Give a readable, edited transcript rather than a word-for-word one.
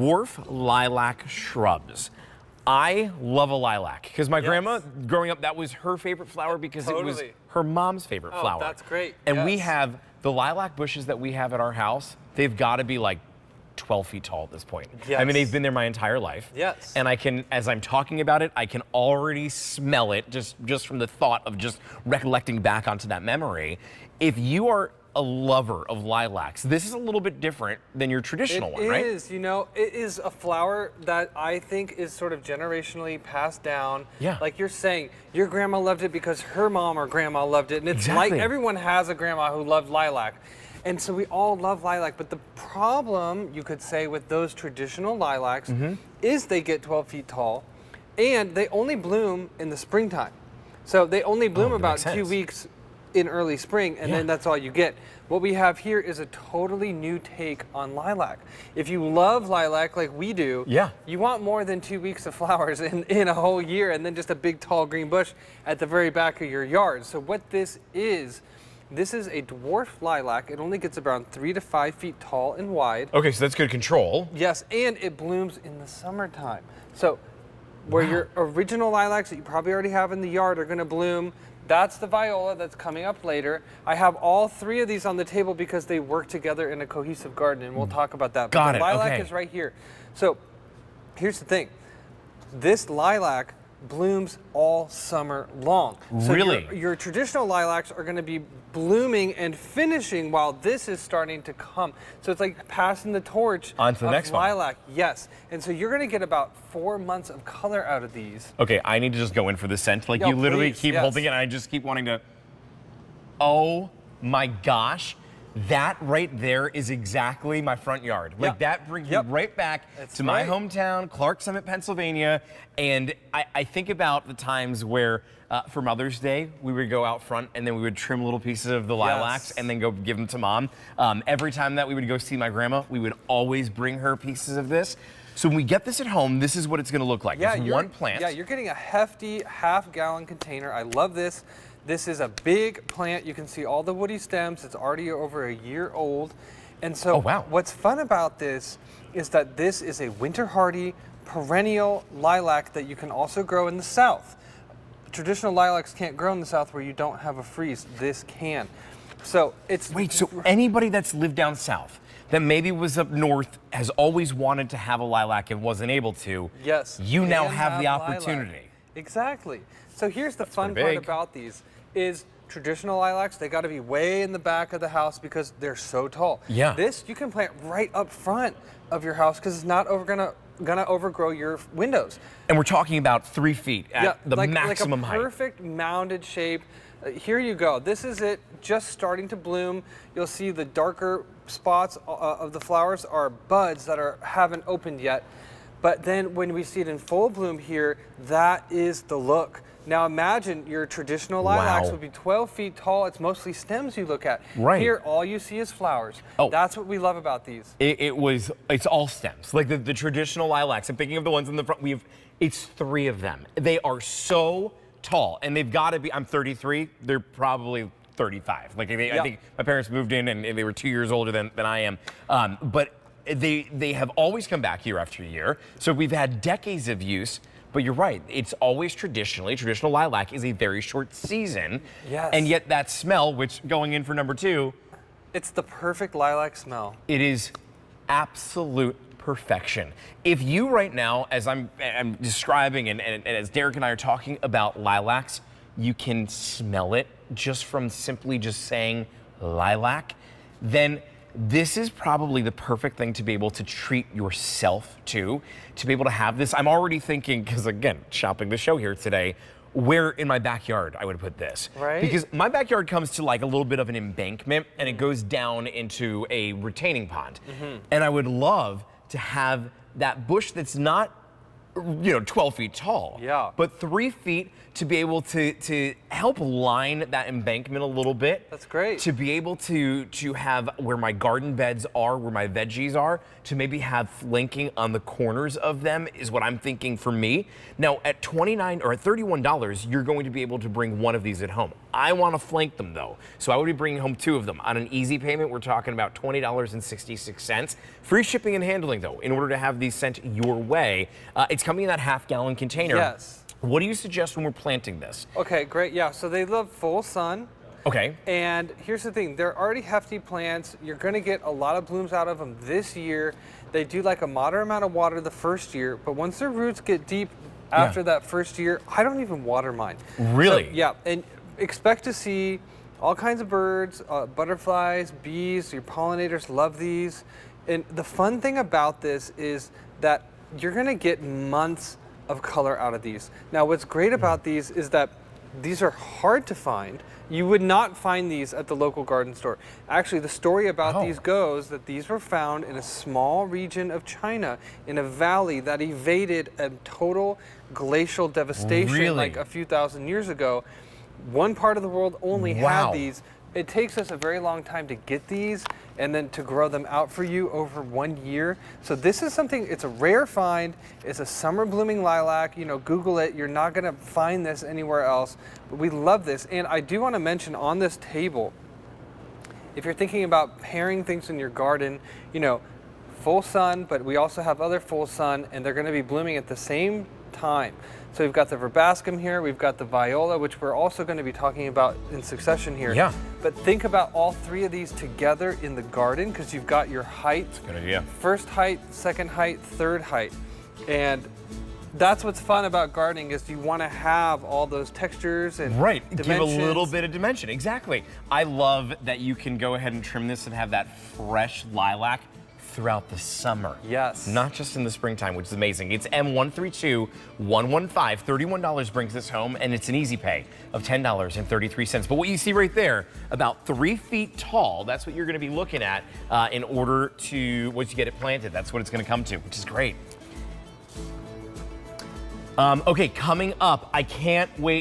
Dwarf Lilac Shrubs. I love a lilac because my grandma, growing up, that was her favorite flower because it was her mom's favorite flower. That's great. And we have the lilac bushes that we have at our house. They've got to be like 12 feet tall at this point. Yes. I mean, they've been there my entire life. Yes. And I can, as I'm talking about it, I can already smell it just from the thought of just recollecting back onto that memory. If you are a lover of lilacs, this is a little bit different than your traditional one, right? It is, you know, it is a flower that I think is sort of generationally passed down. Yeah. Like you're saying, your grandma loved it because her mom or grandma loved it. And it's like everyone has a grandma who loved lilac. And so we all love lilac, but the problem, you could say, with those traditional lilacs is they get 12 feet tall and they only bloom in the springtime. So they only bloom about 2 weeks in early spring, and then that's all you get. What we have here is a totally new take on lilac. If you love lilac like we do, you want more than 2 weeks of flowers in a whole year and then just a big tall green bush at the very back of your yard. So what this is a dwarf lilac. It only gets around 3 to 5 feet tall and wide. Okay, so that's good control. Yes, and it blooms in the summertime. So where your original lilacs that you probably already have in the yard are gonna bloom, that's the viola that's coming up later. I have all three of these on the table because they work together in a cohesive garden, and we'll talk about that. Got but it, the lilac okay. is right here. So here's the thing. This lilac blooms all summer long. So really? Your traditional lilacs are going to be blooming and finishing while this is starting to come. So it's like passing the torch on to the next lilac. Yes. And so you're going to get about 4 months of color out of these. Okay, I need to just go in for the scent. Like, you literally keep holding it, and I just keep wanting to. Oh my gosh. That right there is exactly my front yard. Like that brings me right back to my hometown, Clark Summit, Pennsylvania. And I think about the times where for Mother's Day, we would go out front and then we would trim little pieces of the lilacs and then go give them to Mom. Every time that we would go see my grandma, we would always bring her pieces of this. So when we get this at home, this is what it's gonna look like. It's one plant. Yeah, you're getting a hefty half-gallon container. I love this. This is a big plant. You can see all the woody stems. It's already over a year old. And so what's fun about this is that this is a winter hardy perennial lilac that you can also grow in the South. Traditional lilacs can't grow in the South where you don't have a freeze. This can. So it's... Wait, so anybody that's lived down south that maybe was up north has always wanted to have a lilac and wasn't able to. Yes. You now have the opportunity. Lilac. Exactly. So here's the fun part about these is traditional lilacs, they got to be way in the back of the house because they're so tall. Yeah. This you can plant right up front of your house because it's not gonna overgrow your windows. And we're talking about 3 feet at the maximum height. Like a perfect mounded shape. Here you go. This is it, just starting to bloom. You'll see the darker spots of the flowers are buds that haven't opened yet. But then when we see it in full bloom here, that is the look. Now imagine your traditional lilacs would be 12 feet tall. It's mostly stems you look at. Right. Here, all you see is flowers. That's what we love about these. It's all stems. Like the traditional lilacs. I'm thinking of the ones in the front. It's 3 of them. They are so tall, and they've got to be, I'm 33, they're probably 35. Like I think my parents moved in and they were 2 years older than I am. But they have always come back year after year. So we've had decades of use. But you're right, it's always traditional lilac is a very short season. Yes. And yet that smell, which going in for number 2. It's the perfect lilac smell. It is absolute perfection. If you right now, as I'm describing and as Derek and I are talking about lilacs, you can smell it just from simply just saying lilac, then this is probably the perfect thing to be able to treat yourself to be able to have this. I'm already thinking, because again, shopping the show here today, where in my backyard I would put this. Right. Because my backyard comes to like a little bit of an embankment and it goes down into a retaining pond. And I would love to have that bush that's not 12 feet tall. Yeah. But 3 feet to be able to help line that embankment a little bit. That's great. To be able to have where my garden beds are, where my veggies are, to maybe have flanking on the corners of them is what I'm thinking for me. Now at $29 or at $31, you're going to be able to bring one of these at home. I want to flank them though, so I would be bringing home 2 of them. On an easy payment, we're talking about $20.66. Free shipping and handling though, in order to have these sent your way. It's coming in that half-gallon container. Yes. What do you suggest when we're planting this? Okay, great. Yeah, so they love full sun. Okay. And here's the thing, they're already hefty plants. You're gonna get a lot of blooms out of them this year. They do like a moderate amount of water the first year, but once their roots get deep after that first year, I don't even water mine. Really? So, yeah, and expect to see all kinds of birds, butterflies, bees, your pollinators love these. And the fun thing about this is that you're gonna get months of color out of these. Now, what's great about these is that these are hard to find. You would not find these at the local garden store. Actually, the story about these goes that these were found in a small region of China in a valley that evaded a total glacial devastation like a few thousand years ago. One part of the world only had these. It takes us a very long time to get these and then to grow them out for you over 1 year. So this is something, it's a rare find. It's a summer blooming lilac. Google it. You're not gonna find this anywhere else. But we love this. And I do wanna mention on this table, if you're thinking about pairing things in your garden, full sun, but we also have other full sun, and they're gonna be blooming at the same time. So we've got the verbascum here, we've got the viola, which we're also going to be talking about in succession here. Yeah. But think about all 3 of these together in the garden, because you've got your height. Good idea. First height, second height, third height. And that's what's fun about gardening, is you want to have all those textures and dimensions. Give a little bit of dimension, exactly. I love that you can go ahead and trim this and have that fresh lilac throughout the summer. Yes. Not just in the springtime, which is amazing. It's M132115. $31 brings this home, and it's an easy pay of $10.33. But what you see right there, about 3 feet tall, that's what you're gonna be looking at in order to, once you get it planted, that's what it's gonna come to, which is great. Okay, coming up, I can't wait